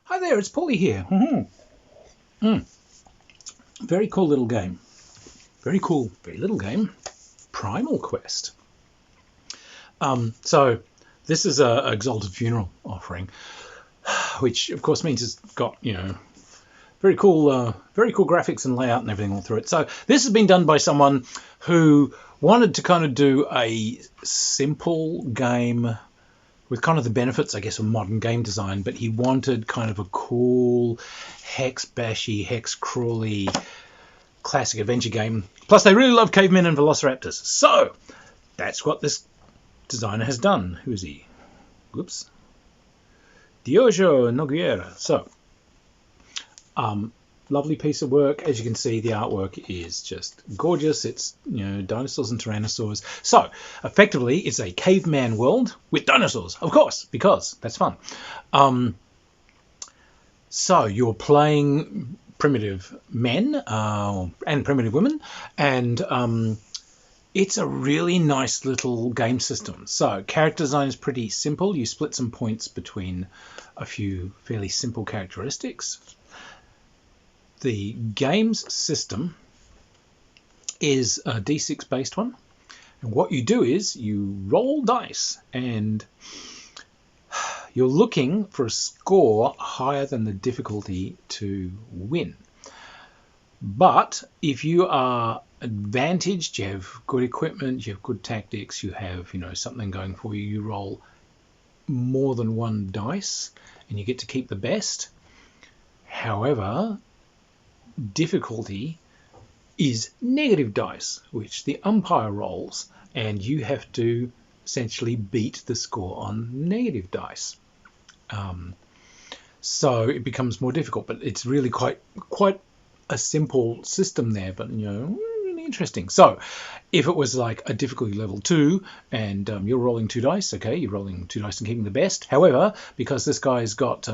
Hi there, it's Paulie here. Very cool little game. Very cool, very little game. Primal Quest. So this is a Exalted Funeral offering, which of course means it's got, very cool graphics and layout and everything all through it. So this has been done by someone who wanted to kind of do a simple game with kind of the benefits, I guess, of modern game design, but he wanted kind of a cool hex-bashy, hex-crawly classic adventure game. Plus, they really love cavemen and velociraptors. So that's what this designer has done. Who is he? Whoops. Diogo Nogueira. So, lovely piece of work. As you can see, the artwork is just gorgeous. It's, dinosaurs and tyrannosaurs. So, effectively, it's a caveman world with dinosaurs, of course, because that's fun. So, you're playing primitive men and primitive women, and it's a really nice little game system. So, character design is pretty simple. You split some points between a few fairly simple characteristics. The game's system is a D6 based one, and what you do is you roll dice and you're looking for a score higher than the difficulty to win. But if you are advantaged, you have good equipment, you have good tactics, you have something going for you, you roll more than one dice and you get to keep the best. However, difficulty is negative dice, which the umpire rolls, and you have to essentially beat the score on negative dice. So it becomes more difficult, but it's really quite a simple system there, but really interesting. So if it was like a difficulty level 2 and you're rolling 2 dice, okay, you're rolling 2 dice and keeping the best. However, because this guy's got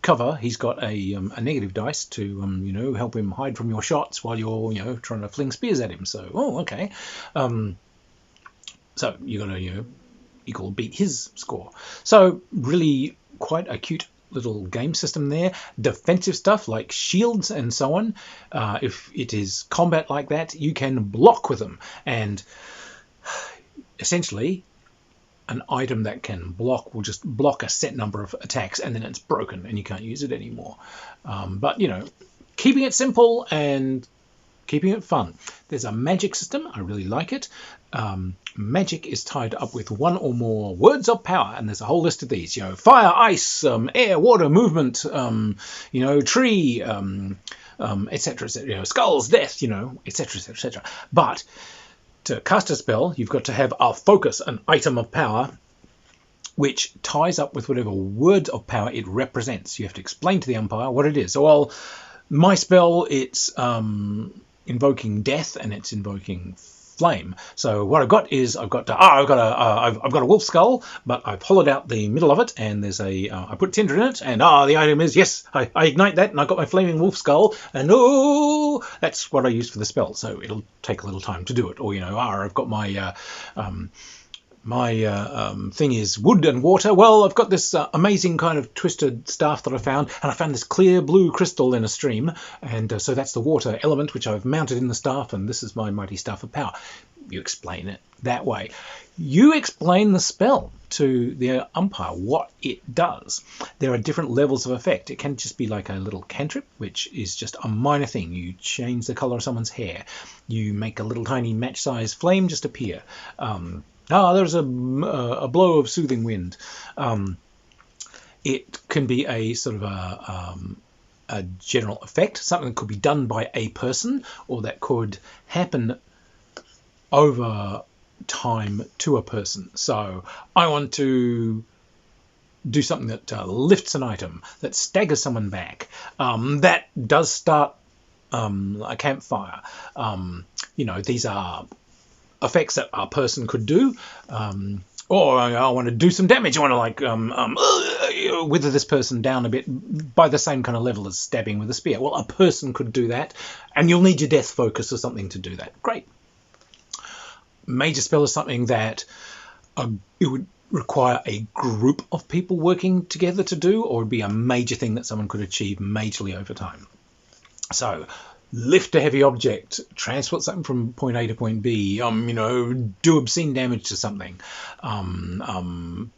cover, he's got a negative dice to help him hide from your shots while you're trying to fling spears at him. So okay, so you got to equal beat his score. So really quite a cute little game system there. Defensive stuff like shields and so on. If it is combat like that, you can block with them, and essentially an item that can block will just block a set number of attacks and then it's broken and you can't use it anymore. But keeping it simple and keeping it fun. There's a magic system. I really like it. Magic is tied up with one or more words of power, and there's a whole list of these. Fire, ice, air, water, movement, tree, etc., etc. Skulls, death, etc., etc., etc. But to cast a spell, you've got to have a focus, an item of power, which ties up with whatever word of power it represents. You have to explain to the umpire what it is. So, well, my spell, it's invoking death and it's invoking flame. So what I've got is I've got a wolf skull, but I've hollowed out the middle of it, and there's I put tinder in it, and the item is, yes, I ignite that, and I've got my flaming wolf skull, and that's what I used for the spell. So it'll take a little time to do it. Or I've got my thing is wood and water. Well, I've got this amazing kind of twisted staff that I found, and I found this clear blue crystal in a stream, and so that's the water element which I've mounted in the staff, and this is my mighty staff of power. You explain it that way. You explain the spell to the umpire, what it does. There are different levels of effect. It can just be like a little cantrip, which is just a minor thing. You change the color of someone's hair. You make a little tiny match-sized flame just appear. There's a blow of soothing wind. It can be a sort of a general effect, something that could be done by a person, or that could happen over time to a person. So I want to do something that lifts an item, that staggers someone back, that does start a campfire. These are effects that a person could do, or I want to do some damage. I want to wither this person down a bit by the same kind of level as stabbing with a spear. Well, a person could do that, and you'll need your death focus or something to do that. Great. Major spell is something that it would require a group of people working together to do, or would be a major thing that someone could achieve majorly over time. So lift a heavy object, transport something from point A to point B, do obscene damage to something,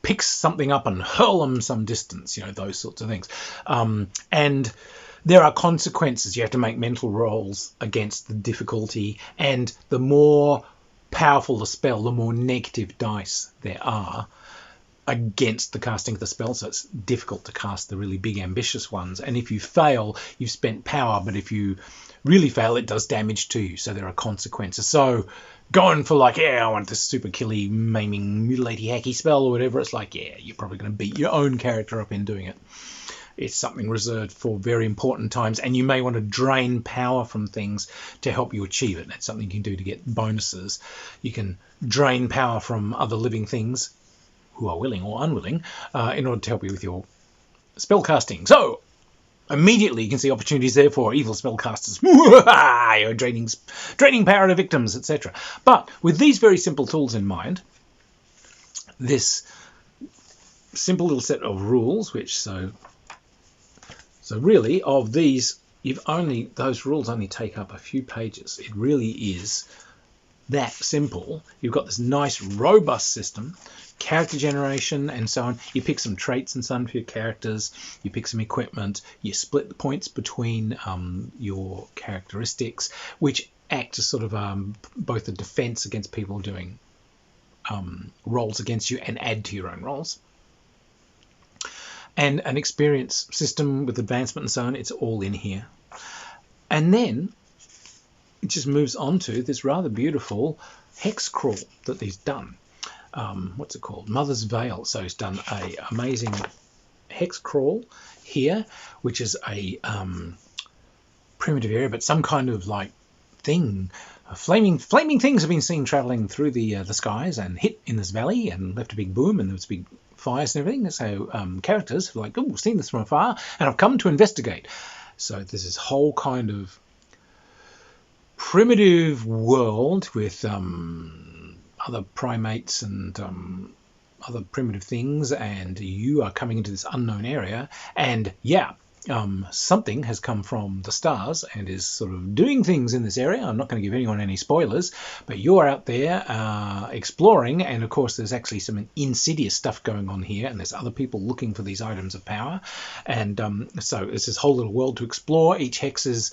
pick something up and hurl them some distance, those sorts of things. And there are consequences. You have to make mental rolls against the difficulty, and the more powerful the spell, the more negative dice there are against the casting of the spell, so it's difficult to cast the really big ambitious ones. And if you fail, you've spent power, but if you really fail, it does damage to you, so there are consequences. So going for like, I want this super killy, maiming, mutilating, hacky spell or whatever, it's like, you're probably going to beat your own character up in doing it. It's something reserved for very important times, and you may want to drain power from things to help you achieve it. That's something you can do to get bonuses. You can drain power from other living things who are willing or unwilling in order to help you with your spell casting. So immediately you can see opportunities there for evil spellcasters, draining power to victims, etc. But with these very simple tools in mind, this simple little set of rules, which so really of these, those rules only take up a few pages. It really is that simple. You've got this nice robust system, character generation and so on. You pick some traits and so on for your characters, you pick some equipment, you split the points between your characteristics, which act as sort of both a defense against people doing rolls against you and add to your own rolls. And an experience system with advancement and so on, it's all in here. And then it just moves on to this rather beautiful hex-crawl that he's done. What's it called? Mother's Veil. So he's done a amazing hex-crawl here, which is a primitive area, but some kind of like thing. Flaming things have been seen travelling through the skies and hit in this valley and left a big boom, and there was big fires and everything. So characters are like, oh, seen this from afar, and I've come to investigate. So there's this whole kind of primitive world with other primates and other primitive things, and you are coming into this unknown area, and something has come from the stars and is sort of doing things in this area. I'm not going to give anyone any spoilers, but you're out there exploring, and of course there's actually some insidious stuff going on here, and there's other people looking for these items of power, and so it's this whole little world to explore. Each hex is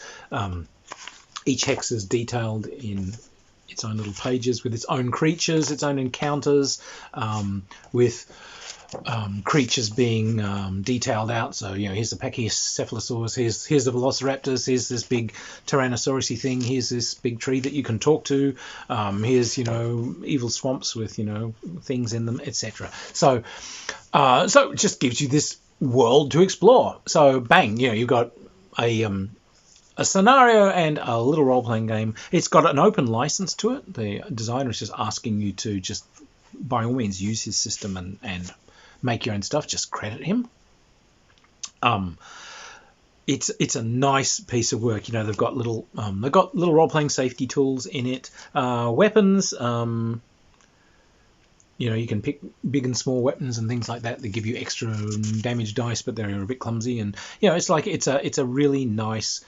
detailed in its own little pages with its own creatures, its own encounters, with creatures being detailed out. So here's the Pachycephalosaurus, here's the Velociraptors, here's this big Tyrannosaurus-y thing, here's this big tree that you can talk to, here's evil swamps with things in them, etc. So it just gives you this world to explore. So bang, you've got a scenario and a little role-playing game. It's got an open license to it. The designer is just asking you to just by all means use his system and make your own stuff. Just credit him. It's a nice piece of work. They've got little role-playing safety tools in it. Weapons. You can pick big and small weapons and things like that. They give you extra damage dice, but they're a bit clumsy. And it's a really nice,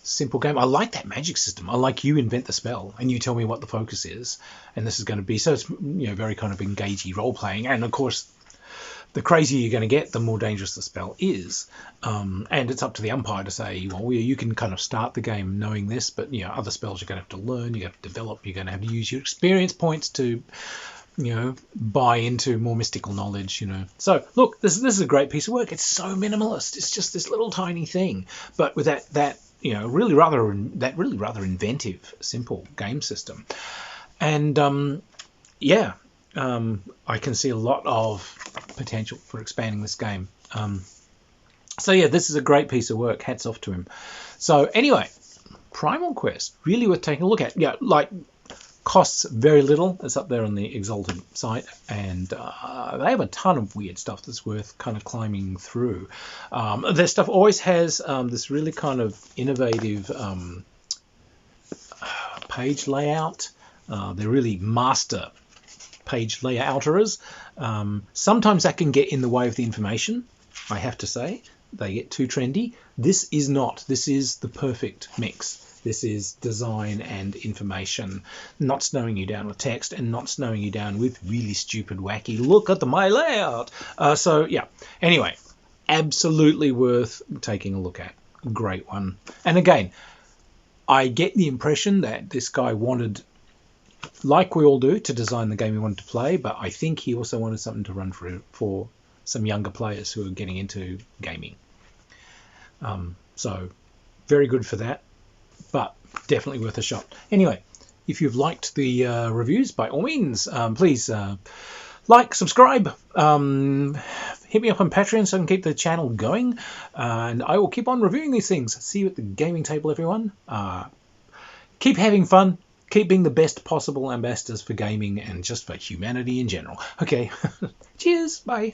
simple game. I like that magic system. I like you invent the spell and you tell me what the focus is, and this is going to be so it's very kind of engagey role playing. And of course, the crazier you're going to get, the more dangerous the spell is. And it's up to the umpire to say, well, you can kind of start the game knowing this, but other spells you're going to have to learn, you have to develop, you're going to have to use your experience points to buy into more mystical knowledge. So look, this is a great piece of work. It's so minimalist. It's just this little tiny thing, but with that really rather inventive, simple game system. And I can see a lot of potential for expanding this game. This is a great piece of work. Hats off to him. So anyway, Primal Quest, really worth taking a look at. Costs very little. It's up there on the Exalted site, and they have a ton of weird stuff that's worth kind of climbing through. Their stuff always has this really kind of innovative page layout. They're really master page layouterers. Sometimes that can get in the way of the information, I have to say. They get too trendy. This is not. This is the perfect mix. This is design and information, not slowing you down with text and not slowing you down with really stupid, wacky, look at my layout. So, yeah. Anyway, absolutely worth taking a look at. Great one. And again, I get the impression that this guy wanted, like we all do, to design the game he wanted to play, but I think he also wanted something to run for some younger players who are getting into gaming. So, very good for that. But definitely worth a shot. Anyway, if you've liked the reviews, by all means, please like, subscribe, hit me up on Patreon so I can keep the channel going, and I will keep on reviewing these things. See you at the gaming table, everyone. Keep having fun. Keep being the best possible ambassadors for gaming and just for humanity in general. Okay, cheers, bye.